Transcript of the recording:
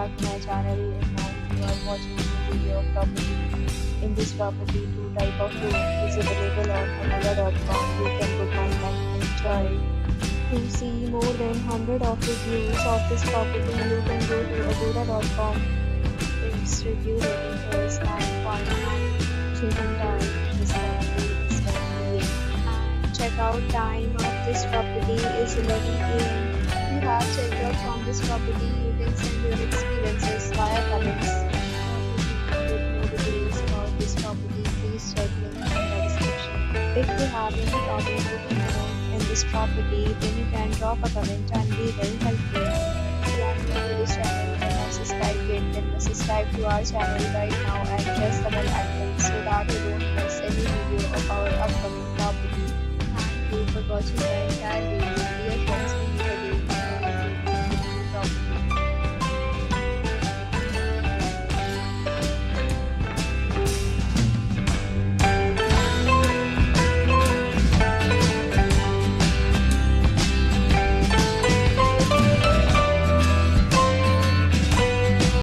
back to my channel, and now you are watching a video of property. In this property, two type of room is available on agoda.com. You can book online and enjoy. To see more than 100 of reviews of this property, you can go to agoda.com. Its review rating is 9.9. Check-in time is 10 a.m. and check-out time of this property is 11 a.m. If you have checked out from this property, you can send your experiences via comments. With more details about this property, please check link in the description. If you have any problem booking a room in this property, then you can drop a comment and we will help you. If you are new to this channel and have subscribed yet, then subscribe to our channel right now and press the bell icon so that you don't miss any video of our upcoming property. Thank you for watching the entire video.